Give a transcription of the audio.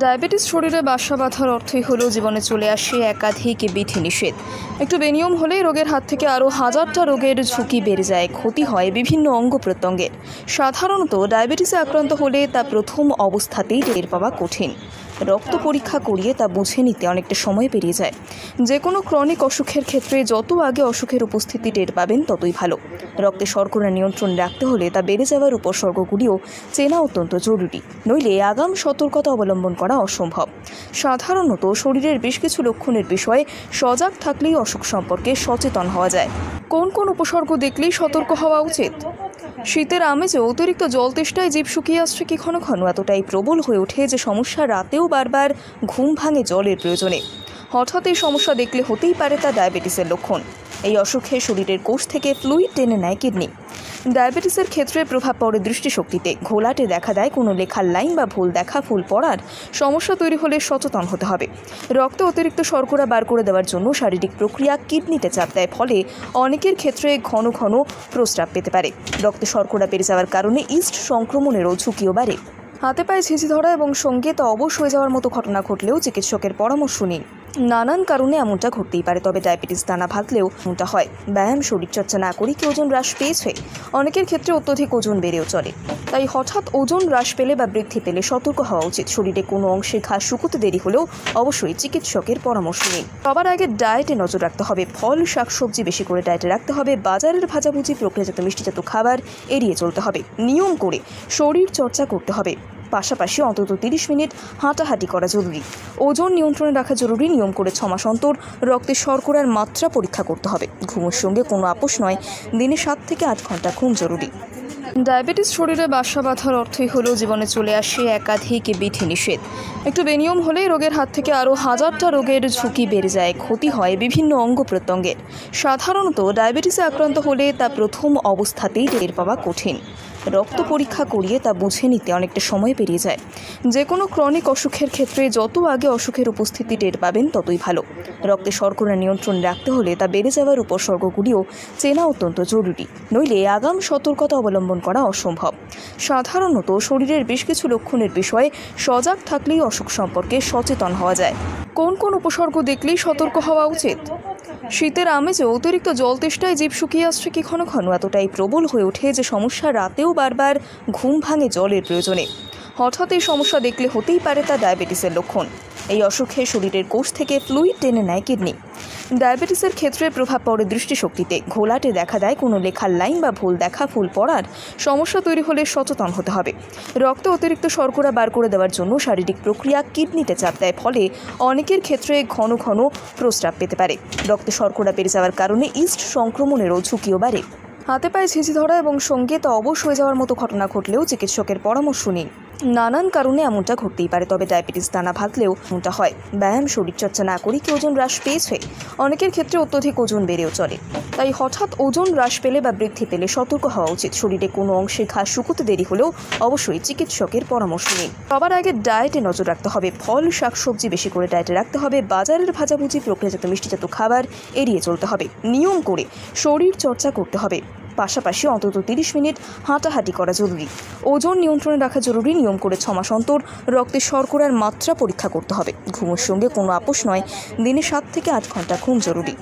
Diabetes শরীরে বাসা বাঁধার অর্থই হলো জীবনে চলে আসে একাধিক বিধিনিষেধ। একটু বেনিয়ম হলেই রোগের হাত থেকে আরও হাজারটা রোগের ঝুঁকি বেড়ে যায়, ক্ষতি হয় বিভিন্ন অঙ্গ প্রত্যঙ্গের। সাধারণত ডায়াবেটিসে আক্রান্ত হলে তা প্রথম অবস্থাতেই টের পাওয়া কঠিন। রক্ত পরীক্ষা করিয়ে তা বুঝে নিতে অনেকটা সময় পেরিয়ে যায়। যে কোনো ক্রনিক অসুখের ক্ষেত্রে যত আগে অসুখের উপস্থিতি টের পাবেন ততই ভালো। রক্তে শর্করা নিয়ন্ত্রণ রাখতে হলে তা বেড়ে যাওয়ার উপসর্গগুলিও চেনা অত্যন্ত জরুরি, নইলে আগাম সতর্কতা অবলম্বন করা অসম্ভব। সাধারণত শরীরের বেশ কিছু লক্ষণের বিষয়ে সজাগ থাকলেই অসুখ সম্পর্কে সচেতন হওয়া যায়। কোন কোন উপসর্গ দেখলেই সতর্ক হওয়া উচিত? শীতের আমেজে অতিরিক্ত জল তেষ্টায় জিভ শুকিয়ে আসছে কি ঘন ঘন এতটাই প্রবল হয়ে ওঠে যে সমস্যা রাতেও বারবার ঘুম ভাঙে জলের প্রয়োজনে। হঠাৎ এই সমস্যা দেখলে হতেই পারে তা ডায়াবেটিসের লক্ষণ। এই অসুখে শরীরের কোষ থেকে ফ্লুইড টেনে নেয় কিডনি। ডায়াবেটিসের ক্ষেত্রে প্রভাব পড়ে দৃষ্টিশক্তিতে। ঘোলাটে দেখা দেয় কোনো লেখার লাইন বা ভুল দেখা, ফুল পড়ার সমস্যা তৈরি হলে সচেতন হতে হবে। রক্তে অতিরিক্ত শর্করা বার করে দেওয়ার জন্য শারীরিক প্রক্রিয়া কিডনিতে চাপ দেয়, ফলে অনেকের ক্ষেত্রে ঘন ঘন প্রস্রাব পেতে পারে। রক্তে শর্করা বেড়ে যাওয়ার কারণে ইস্ট সংক্রমণেরও ঝুঁকিও বাড়ে। হাতে পায়ে ঝিঁঝি ধরা এবং সঙ্গে তা অবশ হয়ে যাওয়ার মতো ঘটনা ঘটলেও চিকিৎসকের পরামর্শ নিন। নানান কারণে এমনটা ঘটতেই পারে, তবে ডায়াবেটিস দানা ভাগলেও এমনটা হয়। ব্যায়াম, শরীরচর্চা না করে কি ওজন হ্রাস পেয়েছে? অনেকের ক্ষেত্রে অত্যধিক ওজন বেড়েও চলে। তাই হঠাৎ ওজন হ্রাস পেলে বা বৃদ্ধি পেলে সতর্ক হওয়া উচিত। শরীরে কোনো অংশে ঘাস শুকোতে দেরি হলেও অবশ্যই চিকিৎসকের পরামর্শ নিন। সবার আগে ডায়েটে নজর রাখতে হবে। ফল, শাকসবজি বেশি করে ডায়েটে রাখতে হবে। বাজারের ভাজাভুজি, প্রক্রিয়াজাত মিষ্টিজাত খাবার এড়িয়ে চলতে হবে। নিয়ম করে শরীর চর্চা করতে হবে। পাশাপাশি অন্তত 30 মিনিট হাঁটাহাঁটি করা জরুরি। ওজন নিয়ন্ত্রণে রাখা জরুরি। নিয়ম করে 6 মাস অন্তর রক্তে শর্করার মাত্রা পরীক্ষা করতে হবে। ঘুমের সঙ্গে কোনো আপোষ নয়, দিনে 7 থেকে 8 ঘন্টা ঘুম জরুরি। ডায়াবেটিস শরীরে বাসা বাঁধার অর্থই হলো জীবনে চলে আসে একাধিক বিধিনিষেধ। একটু বেনিয়ম হলেই রোগের হাত থেকে আরও হাজারটা রোগের ঝুঁকি বেড়ে যায়, ক্ষতি হয় বিভিন্ন অঙ্গ প্রত্যঙ্গের। সাধারণত ডায়াবেটিসে আক্রান্ত হলে তা প্রথম অবস্থাতেই টের পাওয়া কঠিন। রক্ত পরীক্ষা করিয়ে তা বুঝে নিতে অনেকটা সময় পেরিয়ে যায়। যে কোনো ক্রনিক অসুখের ক্ষেত্রে যত আগে অসুখের উপস্থিতি টের পাবেন ততই ভালো। রক্তে শর্করা নিয়ন্ত্রণ রাখতে হলে তা বেড়ে যাওয়ার উপসর্গগুলিও চেনা অত্যন্ত জরুরি, নইলে আগাম সতর্কতা অবলম্বন করা অসম্ভব। সাধারণত শরীরের বেশ কিছু লক্ষণের বিষয়ে সজাগ থাকলেই অসুখ সম্পর্কে সচেতন হওয়া যায়। কোন কোন উপসর্গ দেখলেই সতর্ক হওয়া উচিত? শীতের আমেজে অতিরিক্ত জল তেষ্টায় জিভ শুকিয়ে আসছে কি ঘন ঘন এতটাই প্রবল হয়ে ওঠে যে সমস্যা রাতেও বারবার ঘুম ভাঙে জলের প্রয়োজনে। হঠাৎ এই সমস্যা দেখলে হতেই পারে তা ডায়াবেটিসের লক্ষণ। এই অসুখে শরীরের কোষ থেকে ফ্লুইড টেনে নেয় কিডনি। ডায়াবেটিসের ক্ষেত্রে প্রভাব পড়ে দৃষ্টিশক্তিতে। ঘোলাটে দেখা দেয় কোনো লেখার লাইন বা ভুল দেখা, ফুল পড়ার সমস্যা তৈরি হলে সচেতন হতে হবে। রক্তে অতিরিক্ত শর্করা বার করে দেওয়ার জন্য শারীরিক প্রক্রিয়া কিডনিতে চাপ দেয়, ফলে অনেকের ক্ষেত্রে ঘন ঘন প্রস্রাব পেতে পারে। রক্তে শর্করা বেড়ে যাওয়ার কারণে ইস্ট সংক্রমণেরও ঝুঁকিও বাড়ে। হাতে পায়ে ঝিঁঝি ধরা এবং সঙ্গে তা অবশ হয়ে যাওয়ার মতো ঘটনা ঘটলেও চিকিৎসকের পরামর্শ নিন। নানান কারণে এমনটা ঘটতেই পারে, তবে ডায়াবেটিস দানা ভাগলেও এমনটা হয়। ব্যায়াম, শরীরচর্চা না করে কি ওজন হ্রাস পেয়েছে? অনেকের ক্ষেত্রে অত্যধিক ওজন বেড়েও চলে। তাই হঠাৎ ওজন হ্রাস পেলে বা বৃদ্ধি পেলে সতর্ক হওয়া উচিত। শরীরে কোনো অংশে ঘাস শুকোতে দেরি হলেও অবশ্যই চিকিৎসকের পরামর্শ নিন। সবার আগে ডায়েটে নজর রাখতে হবে। ফল, শাকসবজি বেশি করে ডায়েটে রাখতে হবে। বাজারের ভাজাভুজি, প্রক্রিয়াজাত মিষ্টিজাত খাবার এড়িয়ে চলতে হবে। নিয়ম করে শরীর চর্চা করতে হবে। পাশাপাশি অন্তত 30 মিনিট হাঁটাহাঁটি করা জরুরি। ওজন নিয়ন্ত্রণে রাখা জরুরি। নিয়ম করে 6 মাস অন্তর রক্তে শর্করার মাত্রা পরীক্ষা করতে হবে। ঘুমের সঙ্গে কোনো আপোষ নয়, দিনে 7 থেকে 8 ঘন্টা ঘুম জরুরি।